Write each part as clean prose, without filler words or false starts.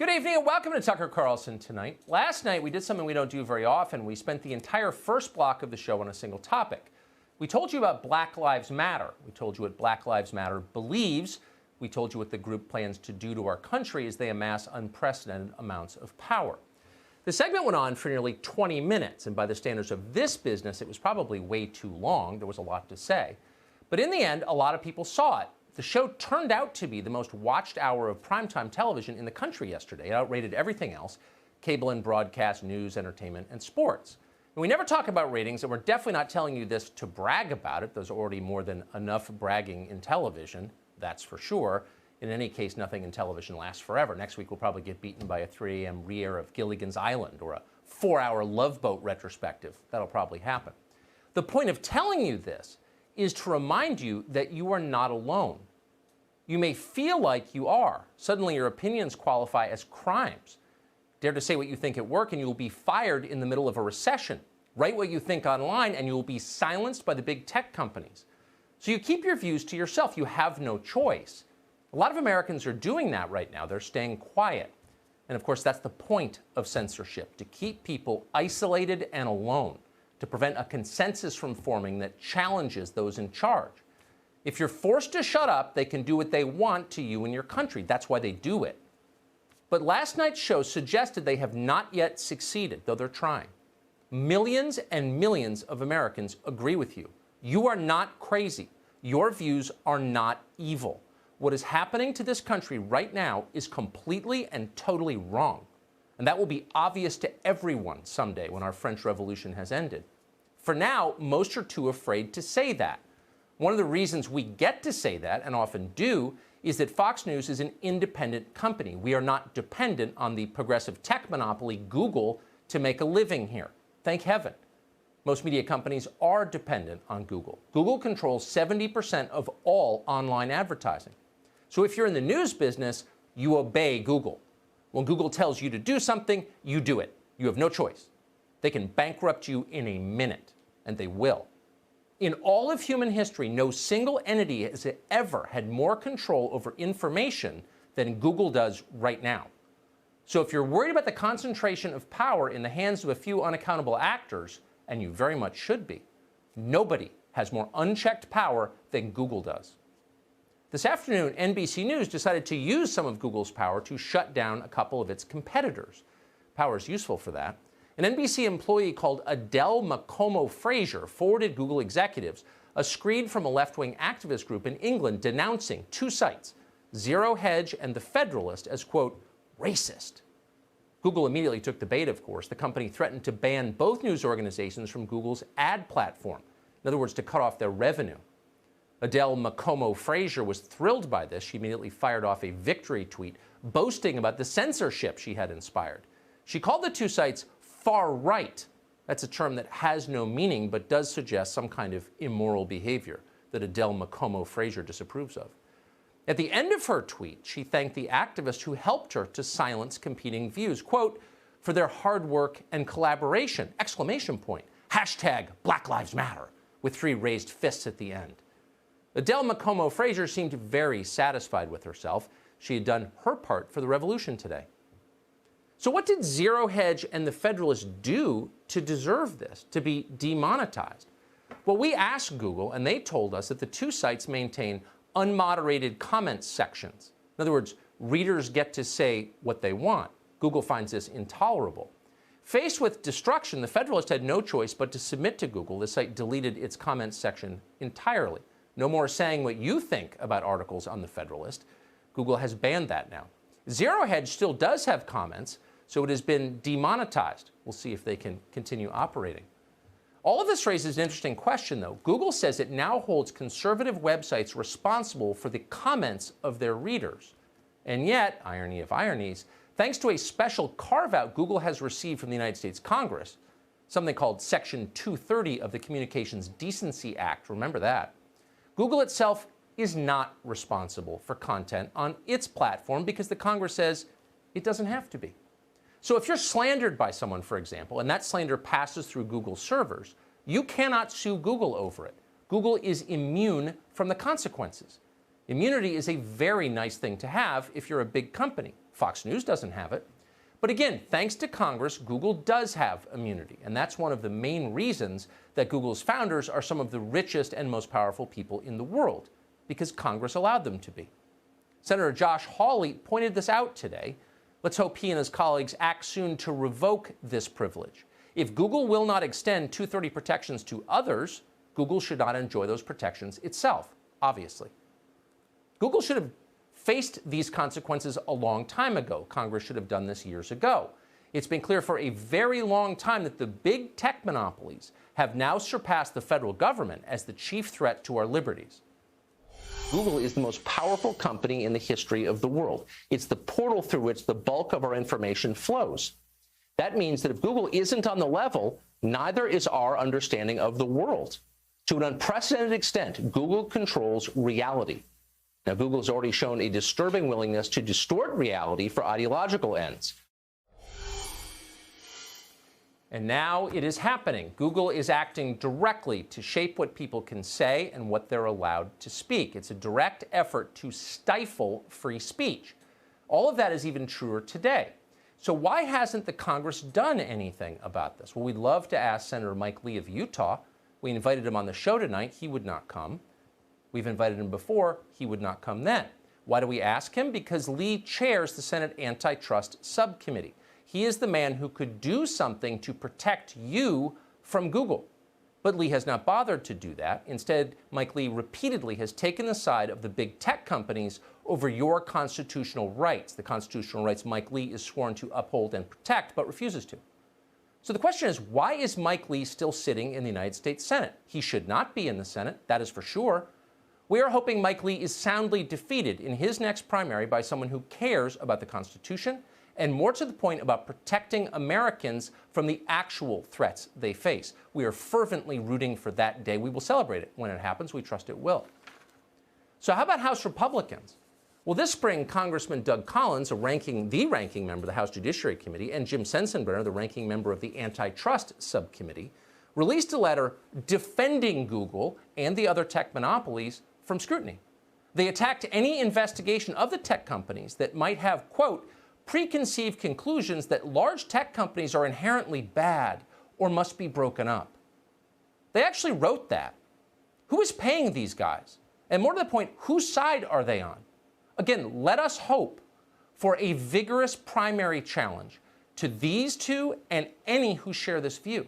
Good evening and welcome to Tucker Carlson Tonight. Last night we did something we don't do very often. We spent the entire first block of the show on a single topic. We told you about Black Lives Matter. We told you what Black Lives Matter believes. We told you what the group plans to do to our country as they amass unprecedented amounts of power. The segment went on for nearly 20 minutes, and by the standards of this business, it was probably way too long. There was a lot to say. But in the end, a lot of people saw it. The show turned out to be the most watched hour of primetime television in the country yesterday. It outrated everything else: cable and broadcast, news, entertainment, and sports. And we never talk about ratings, and we're definitely not telling you this to brag about it. There's already more than enough bragging in television, that's for sure. In any case, nothing in television lasts forever. Next week, we'll probably get beaten by a 3 a.m. re-air of Gilligan's Island or a 4-hour Love Boat retrospective. That'll probably happen. The point of telling you this is to remind you that you are not alone. You may feel like you are. Suddenly your opinions qualify as crimes. Dare to say what you think at work and you will be fired in the middle of a recession. Write what you think online and you will be silenced by the big tech companies. So you keep your views to yourself. You have no choice. A lot of Americans are doing that right now. They're staying quiet. And of course, that's the point of censorship: to keep people isolated and alone, to prevent a consensus from forming that challenges those in charge. If you're forced to shut up, they can do what they want to you and your country. That's why they do it. But last night's show suggested they have not yet succeeded, though they're trying. Millions and millions of Americans agree with you. You are not crazy. Your views are not evil. What is happening to this country right now is completely and totally wrong. And that will be obvious to everyone someday when our French Revolution has ended. For now, most are too afraid to say that. One of the reasons we get to say that, and often do, is that Fox News is an independent company. We are not dependent on the progressive tech monopoly Google to make a living here. Thank heaven. Most media companies are dependent on Google. Google controls 70% of all online advertising. So if you're in the news business, you obey Google. When Google tells you to do something, you do it. You have no choice. They can bankrupt you in a minute, and they will. In all of human history, no single entity has ever had more control over information than Google does right now. So if you're worried about the concentration of power in the hands of a few unaccountable actors, and you very much should be, nobody has more unchecked power than Google does. This afternoon, NBC News decided to use some of Google's power to shut down a couple of its competitors. Power is useful for that. An NBC employee called Adele McComo-Fraser forwarded Google executives a screed from a left-wing activist group in England denouncing two sites, Zero Hedge and The Federalist, as, quote, racist. Google immediately took the bait, of course. The company threatened to ban both news organizations from Google's ad platform. In other words, to cut off their revenue. Adele McComo-Fraser was thrilled by this. She immediately fired off a victory tweet boasting about the censorship she had inspired. She called the two sites far right. That's a term that has no meaning but does suggest some kind of immoral behavior that Adele McComo-Fraser disapproves of. At the end of her tweet, she thanked the activist who helped her to silence competing views, quote, for their hard work and collaboration, exclamation point, hashtag Black Lives Matter, with 3 raised fists at the end. Adele McComo-Fraser seemed very satisfied with herself. She had done her part for the revolution today. So what did Zero Hedge and The Federalist do to deserve this, to be demonetized? Well, we asked Google, and they told us that the two sites maintain unmoderated comment sections. In other words, readers get to say what they want. Google finds this intolerable. Faced with destruction, The Federalist had no choice but to submit to Google. The site deleted its comments section entirely. No more saying what you think about articles on The Federalist. Google has banned that now. Zero Hedge still does have comments, so it has been demonetized. We'll see if they can continue operating. All of this raises an interesting question, though. Google says it now holds conservative websites responsible for the comments of their readers. And yet, irony of ironies, thanks to a special carve-out Google has received from the United States Congress, something called Section 230 of the Communications Decency Act, remember that, Google itself is not responsible for content on its platform because the Congress says it doesn't have to be. So if you're slandered by someone, for example, and that slander passes through Google's servers, you cannot sue Google over it. Google is immune from the consequences. Immunity is a very nice thing to have if you're a big company. Fox News doesn't have it. But again, thanks to Congress, Google does have immunity. And that's one of the main reasons that Google's founders are some of the richest and most powerful people in the world, because Congress allowed them to be. Senator Josh Hawley pointed this out today. Let's hope he and his colleagues act soon to revoke this privilege. If Google will not extend 230 protections to others, Google should not enjoy those protections itself, obviously. Google should have faced these consequences a long time ago. Congress should have done this years ago. It's been clear for a very long time that the big tech monopolies have now surpassed the federal government as the chief threat to our liberties. Google is the most powerful company in the history of the world. It's the portal through which the bulk of our information flows. That means that if Google isn't on the level, neither is our understanding of the world. To an unprecedented extent, Google controls reality. Now, Google has already shown a disturbing willingness to distort reality for ideological ends. And now it is happening. Google is acting directly to shape what people can say and what they're allowed to speak. It's a direct effort to stifle free speech. All of that is even truer today. So why hasn't the Congress done anything about this? Well, we'd love to ask Senator Mike Lee of Utah. We invited him on the show tonight. He would not come. We've invited him before. He would not come then. Why do we ask him? Because Lee chairs the Senate Antitrust Subcommittee. He is the man who could do something to protect you from Google. But Lee has not bothered to do that. Instead, Mike Lee repeatedly has taken the side of the big tech companies over your constitutional rights, the constitutional rights Mike Lee is sworn to uphold and protect, but refuses to. So the question is, why is Mike Lee still sitting in the United States Senate? He should not be in the Senate, that is for sure. We are hoping Mike Lee is soundly defeated in his next primary by someone who cares about the Constitution and, more to the point, about protecting Americans from the actual threats they face. We are fervently rooting for that day. We will celebrate it when it happens. We trust it will. So how about House Republicans? Well, this spring, Congressman Doug Collins, the ranking member of the House Judiciary Committee, and Jim Sensenbrenner, the ranking member of the Antitrust Subcommittee, released a letter defending Google and the other tech monopolies from scrutiny. They attacked any investigation of the tech companies that might have, quote, preconceived conclusions that large tech companies are inherently bad or must be broken up. They actually wrote that. Who is paying these guys? And more to the point, whose side are they on? Again, let us hope for a vigorous primary challenge to these two and any who share this view.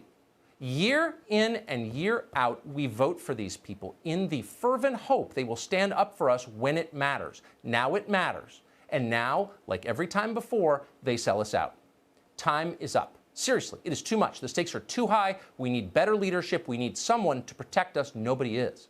Year in and year out, we vote for these people in the fervent hope they will stand up for us when it matters. Now it matters. And now, like every time before, they sell us out. Time is up. Seriously, it is too much. The stakes are too high. We need better leadership. We need someone to protect us. Nobody is.